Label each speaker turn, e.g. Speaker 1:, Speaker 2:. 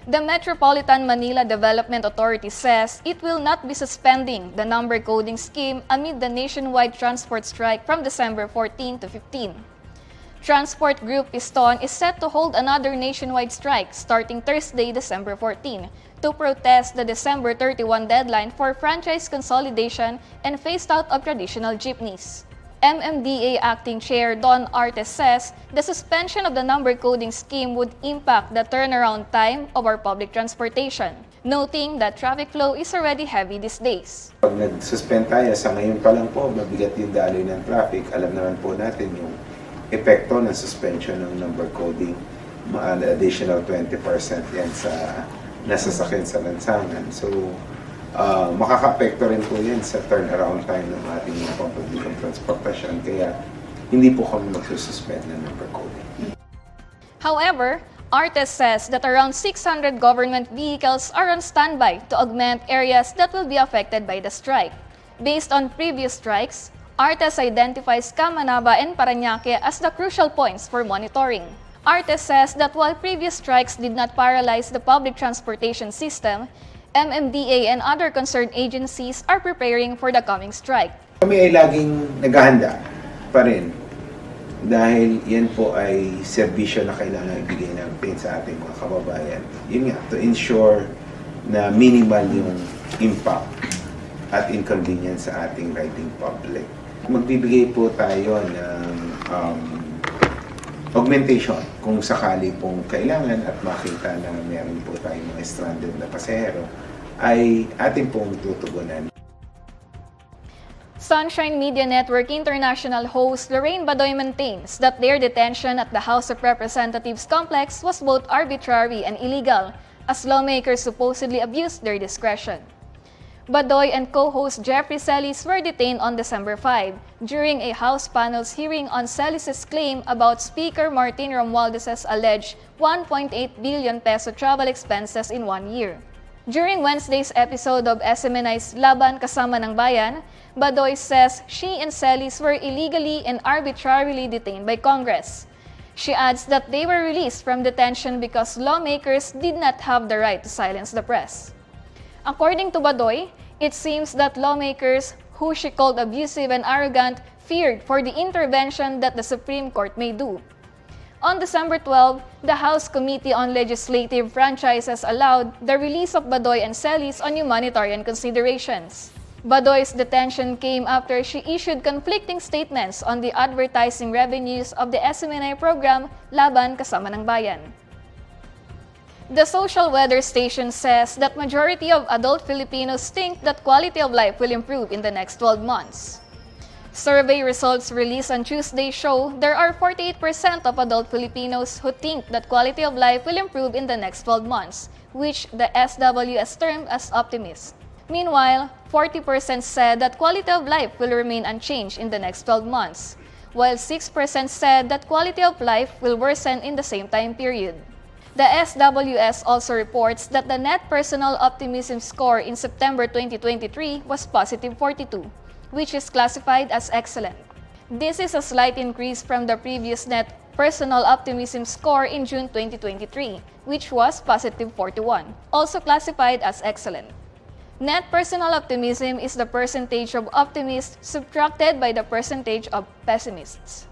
Speaker 1: The Metropolitan Manila Development Authority says it will not be suspending the number coding scheme amid the nationwide transport strike from December 14 to 15. Transport Group Piston is set to hold another nationwide strike starting Thursday, December 14, to protest the December 31 deadline for franchise consolidation and phased out of traditional jeepneys. MMDA Acting Chair Don Artes says the suspension of the number coding scheme would impact the turnaround time of our public transportation, noting that traffic flow is already heavy these days.
Speaker 2: Pag nag-suspend tayo, sa ngayon pa lang po, mabigat yung daloy ng traffic. Alam naman po natin yung epekto ng suspension ng number coding. Additional 20% yan sa nasasakyan sa lansangan. So, makaka-apekto rin po yan sa turnaround time ng ating pampublikong transportasyon. Kaya, hindi po kami magsususpend ng number coding.
Speaker 1: However, Artes says that around 600 government vehicles are on standby to augment areas that will be affected by the strike. Based on previous strikes, Artes identifies Kamanaba and Parañaque as the crucial points for monitoring. Artes says that while previous strikes did not paralyze the public transportation system, MMDA and other concerned agencies are preparing for the coming strike.
Speaker 2: Kami ay laging naghahanda pa rin dahil yan po ay serbisyo na kailangan ibigay natin sa ating mga kababayan. Yun nga, to ensure na minimal yung impact at inconvenience sa ating riding public. Magbibigay po tayo ng augmentation kung sakali pong kailangan at makita na meron po tayong mga stranded na pasahero ay ating pong tutugunan.
Speaker 1: Sunshine Media Network International host Lorraine Badoy maintains that their detention at the House of Representatives complex was both arbitrary and illegal, as lawmakers supposedly abused their discretion. Badoy and co-host Jeffrey Celis were detained on December 5 during a House panel's hearing on Celis' claim about Speaker Martin Romualdez's alleged 1.8 billion peso travel expenses in 1 year. During Wednesday's episode of SMNI's Laban Kasama ng Bayan, Badoy says she and Celis were illegally and arbitrarily detained by Congress. She adds that they were released from detention because lawmakers did not have the right to silence the press. According to Badoy, it seems that lawmakers, who she called abusive and arrogant, feared for the intervention that the Supreme Court may do. On December 12, the House Committee on Legislative Franchises allowed the release of Badoy and Celis on humanitarian considerations. Badoy's detention came after she issued conflicting statements on the advertising revenues of the SMNI program Laban Kasama ng Bayan. The social weather station says that majority of adult Filipinos think that quality of life will improve in the next 12 months. Survey results released on Tuesday show there are 48% of adult Filipinos who think that quality of life will improve in the next 12 months, which the SWS termed as optimist. Meanwhile, 40% said that quality of life will remain unchanged in the next 12 months, while 6% said that quality of life will worsen in the same time period. The SWS also reports that the net personal optimism score in September 2023 was positive 42, which is classified as excellent. This is a slight increase from the previous net personal optimism score in June 2023, which was positive 41, also classified as excellent. Net personal optimism is the percentage of optimists subtracted by the percentage of pessimists.